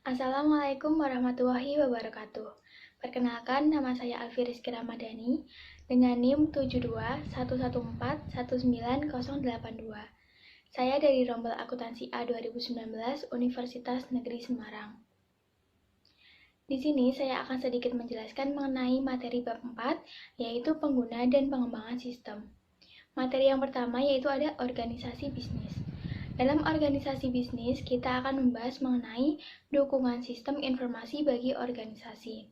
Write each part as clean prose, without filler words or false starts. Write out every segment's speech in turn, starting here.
Assalamualaikum warahmatullahi wabarakatuh. Perkenalkan, nama saya Alfi Rizky Ramadhani dengan NIM 7211419082. Saya dari Rombel Akuntansi A 2019 Universitas Negeri Semarang. Di sini saya akan sedikit menjelaskan mengenai materi bab 4, yaitu pengguna dan pengembangan sistem. Materi yang pertama yaitu ada organisasi bisnis. Dalam organisasi bisnis, kita akan membahas mengenai dukungan sistem informasi bagi organisasi.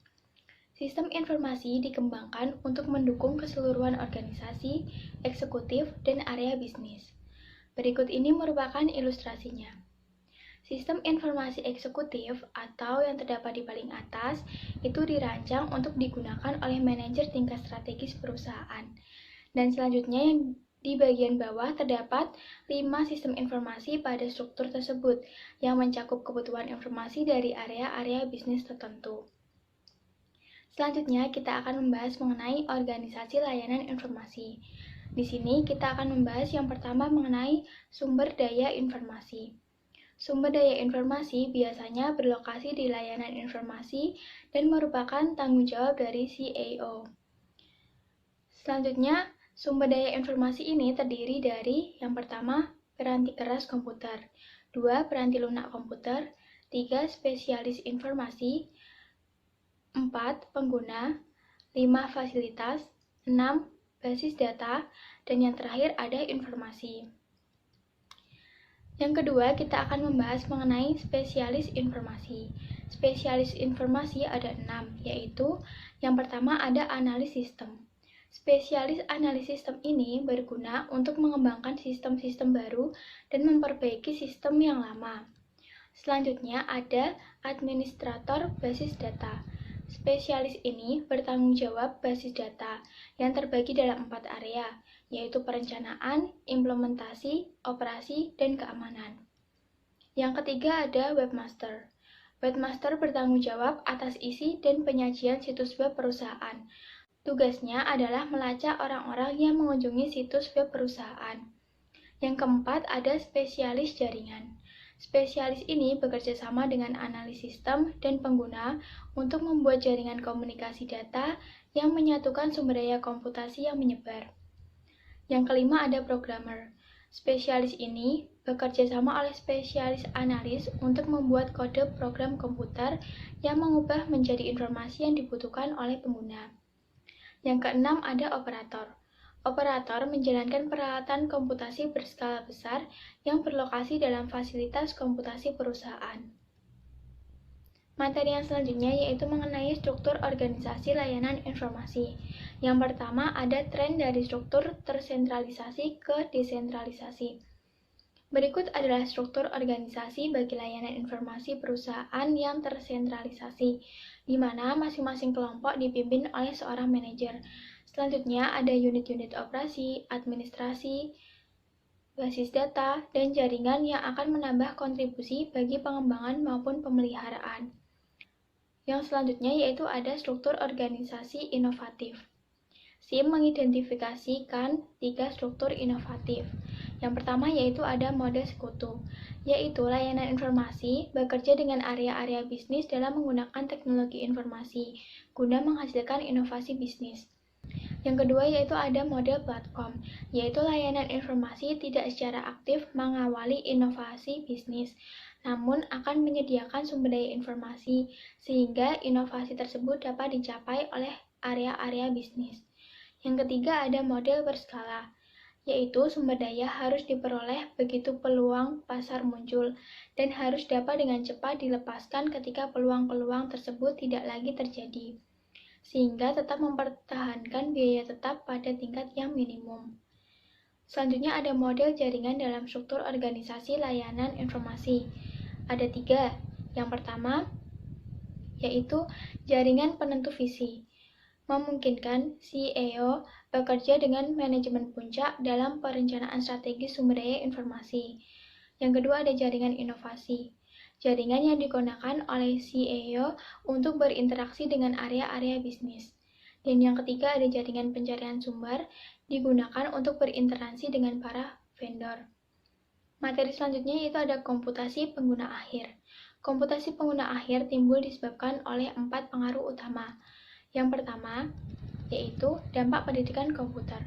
Sistem informasi dikembangkan untuk mendukung keseluruhan organisasi, eksekutif, dan area bisnis. Berikut ini merupakan ilustrasinya. Sistem informasi eksekutif atau yang terdapat di paling atas itu dirancang untuk digunakan oleh manajer tingkat strategis perusahaan. Dan selanjutnya yang di bagian bawah terdapat 5 sistem informasi pada struktur tersebut yang mencakup kebutuhan informasi dari area-area bisnis tertentu. Selanjutnya kita akan membahas mengenai organisasi layanan informasi. Di sini kita akan membahas yang pertama mengenai sumber daya informasi. Sumber daya informasi biasanya berlokasi di layanan informasi dan merupakan tanggung jawab dari CAO. Selanjutnya, sumber daya informasi ini terdiri dari yang pertama, piranti keras komputer, 2. Piranti lunak komputer, 3. Spesialis informasi, 4. Pengguna, 5. Fasilitas, 6. Basis data, dan yang terakhir ada informasi. Yang kedua, kita akan membahas mengenai spesialis informasi. Spesialis informasi ada 6, yaitu yang pertama ada analis sistem. Spesialis analis sistem ini berguna untuk mengembangkan sistem-sistem baru dan memperbaiki sistem yang lama. Selanjutnya ada administrator basis data. Spesialis ini bertanggung jawab basis data yang terbagi dalam 4 area, yaitu perencanaan, implementasi, operasi, dan keamanan. Yang ketiga ada webmaster. Webmaster bertanggung jawab atas isi dan penyajian situs web perusahaan. Tugasnya adalah melacak orang-orang yang mengunjungi situs web perusahaan. Yang keempat ada spesialis jaringan. Spesialis ini bekerja sama dengan analis sistem dan pengguna untuk membuat jaringan komunikasi data yang menyatukan sumber daya komputasi yang menyebar. Yang kelima ada programmer. Spesialis ini bekerja sama oleh spesialis analis untuk membuat kode program komputer yang mengubah menjadi informasi yang dibutuhkan oleh pengguna. Yang keenam ada operator. Operator menjalankan peralatan komputasi berskala besar yang berlokasi dalam fasilitas komputasi perusahaan. Materi yang selanjutnya yaitu mengenai struktur organisasi layanan informasi. Yang pertama ada tren dari struktur tersentralisasi ke desentralisasi. Berikut adalah struktur organisasi bagi layanan informasi perusahaan yang tersentralisasi, di mana masing-masing kelompok dipimpin oleh seorang manajer. Selanjutnya ada unit-unit operasi, administrasi, basis data, dan jaringan yang akan menambah kontribusi bagi pengembangan maupun pemeliharaan. Yang selanjutnya yaitu ada struktur organisasi inovatif. SIM mengidentifikasikan 3 struktur inovatif. Yang pertama yaitu ada mode sekutu, yaitu layanan informasi bekerja dengan area-area bisnis dalam menggunakan teknologi informasi guna menghasilkan inovasi bisnis. Yang kedua yaitu ada model platform, yaitu layanan informasi tidak secara aktif mengawali inovasi bisnis, namun akan menyediakan sumber daya informasi sehingga inovasi tersebut dapat dicapai oleh area-area bisnis. Yang ketiga ada model berskala, yaitu sumber daya harus diperoleh begitu peluang pasar muncul dan harus dapat dengan cepat dilepaskan ketika peluang-peluang tersebut tidak lagi terjadi, sehingga tetap mempertahankan biaya tetap pada tingkat yang minimum. Selanjutnya ada model jaringan dalam struktur organisasi layanan informasi. Ada 3. Yang pertama yaitu jaringan penentu visi. Memungkinkan CAO bekerja dengan manajemen puncak dalam perencanaan strategi sumber daya informasi. Yang kedua ada jaringan inovasi. Jaringan yang digunakan oleh CAO untuk berinteraksi dengan area-area bisnis. Dan yang ketiga ada jaringan pencarian sumber digunakan untuk berinteraksi dengan para vendor. Materi selanjutnya yaitu ada komputasi pengguna akhir. Komputasi pengguna akhir timbul disebabkan oleh 4 pengaruh utama. Yang pertama, yaitu dampak pendidikan komputer.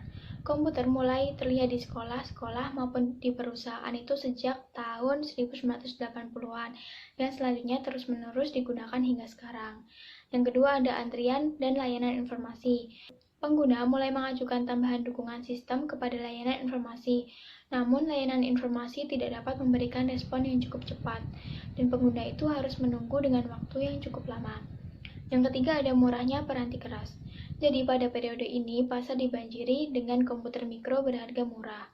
Komputer mulai terlihat di sekolah-sekolah maupun di perusahaan itu sejak tahun 1980-an, yang selanjutnya terus-menerus digunakan hingga sekarang. Yang kedua ada antrian dan layanan informasi. Pengguna mulai mengajukan tambahan dukungan sistem kepada layanan informasi, namun layanan informasi tidak dapat memberikan respon yang cukup cepat, dan pengguna itu harus menunggu dengan waktu yang cukup lama. Yang ketiga ada murahnya peranti keras. Jadi pada periode ini pasar dibanjiri dengan komputer mikro berharga murah.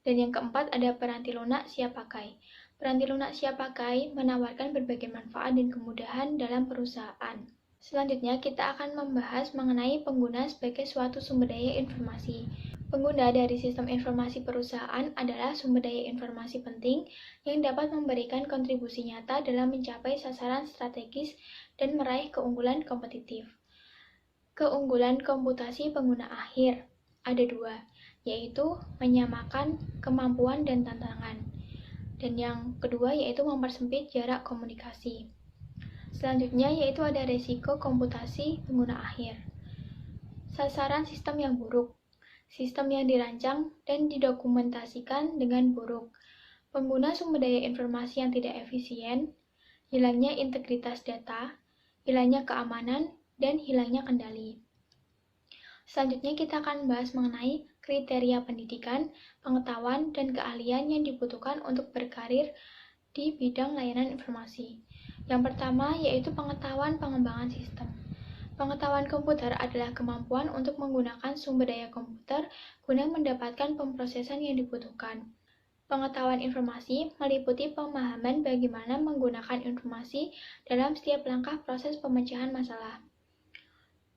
Dan yang keempat ada peranti lunak siap pakai. Peranti lunak siap pakai menawarkan berbagai manfaat dan kemudahan dalam perusahaan. Selanjutnya kita akan membahas mengenai pengguna sebagai suatu sumber daya informasi. Pengguna dari sistem informasi perusahaan adalah sumber daya informasi penting yang dapat memberikan kontribusi nyata dalam mencapai sasaran strategis dan meraih keunggulan kompetitif. Keunggulan komputasi pengguna akhir ada dua, yaitu menyamakan kemampuan dan tantangan. Dan yang kedua yaitu mempersempit jarak komunikasi. Selanjutnya yaitu ada resiko komputasi pengguna akhir. Sasaran sistem yang buruk. Sistem yang dirancang dan didokumentasikan dengan buruk. Pengguna sumber daya informasi yang tidak efisien, hilangnya integritas data, hilangnya keamanan, dan hilangnya kendali. Selanjutnya kita akan membahas mengenai kriteria pendidikan, pengetahuan, dan keahlian yang dibutuhkan untuk berkarir di bidang layanan informasi. Yang pertama yaitu pengetahuan pengembangan sistem. Pengetahuan komputer adalah kemampuan untuk menggunakan sumber daya komputer guna mendapatkan pemrosesan yang dibutuhkan. Pengetahuan informasi meliputi pemahaman bagaimana menggunakan informasi dalam setiap langkah proses pemecahan masalah.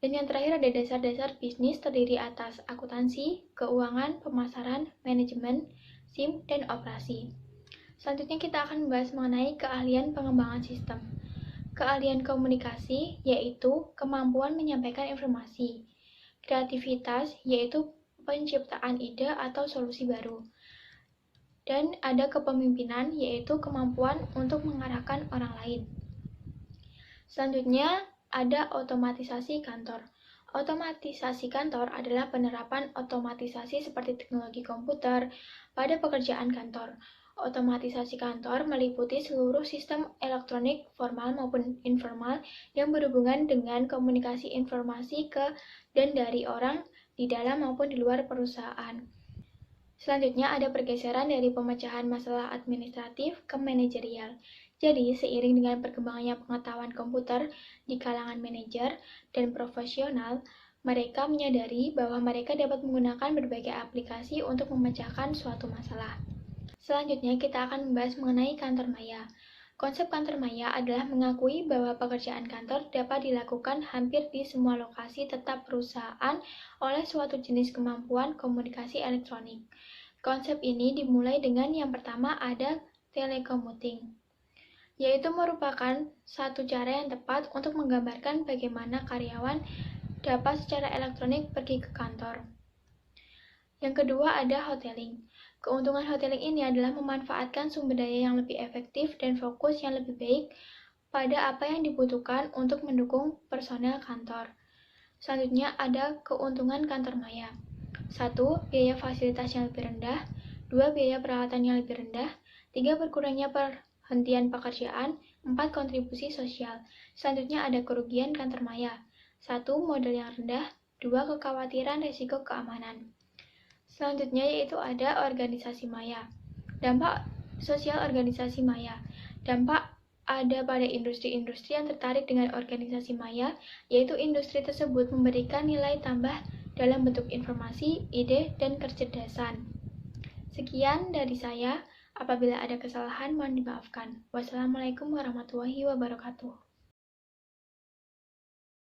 Dan yang terakhir ada dasar-dasar bisnis terdiri atas akuntansi, keuangan, pemasaran, manajemen, SIM, dan operasi. Selanjutnya kita akan membahas mengenai keahlian pengembangan sistem. Keahlian komunikasi yaitu kemampuan menyampaikan informasi. Kreativitas yaitu penciptaan ide atau solusi baru. Dan ada kepemimpinan yaitu kemampuan untuk mengarahkan orang lain. Selanjutnya ada otomatisasi kantor. Otomatisasi kantor adalah penerapan otomatisasi seperti teknologi komputer pada pekerjaan kantor. Otomatisasi kantor meliputi seluruh sistem elektronik formal maupun informal yang berhubungan dengan komunikasi informasi ke dan dari orang di dalam maupun di luar perusahaan. Selanjutnya ada pergeseran dari pemecahan masalah administratif ke manajerial. Jadi, seiring dengan perkembangannya pengetahuan komputer di kalangan manajer dan profesional, mereka menyadari bahwa mereka dapat menggunakan berbagai aplikasi untuk memecahkan suatu masalah. Selanjutnya, kita akan membahas mengenai kantor maya. Konsep kantor maya adalah mengakui bahwa pekerjaan kantor dapat dilakukan hampir di semua lokasi tetap perusahaan oleh suatu jenis kemampuan komunikasi elektronik. Konsep ini dimulai dengan yang pertama ada telecommuting, yaitu merupakan satu cara yang tepat untuk menggambarkan bagaimana karyawan dapat secara elektronik pergi ke kantor. Yang kedua ada hoteling. Keuntungan hoteling ini adalah memanfaatkan sumber daya yang lebih efektif dan fokus yang lebih baik pada apa yang dibutuhkan untuk mendukung personel kantor. Selanjutnya ada keuntungan kantor maya. 1. Biaya fasilitas yang lebih rendah. 2. Biaya perawatan yang lebih rendah. 3. Berkurangnya perhentian pekerjaan. 4. Kontribusi sosial. Selanjutnya ada kerugian kantor maya. 1. Modal yang rendah. 2. Kekhawatiran risiko keamanan. Selanjutnya yaitu ada organisasi maya. Dampak sosial organisasi maya. Dampak ada pada industri-industri yang tertarik dengan organisasi maya, yaitu industri tersebut memberikan nilai tambah dalam bentuk informasi, ide, dan kecerdasan. Sekian dari saya. Apabila ada kesalahan, mohon dimaafkan. Wassalamualaikum warahmatullahi wabarakatuh.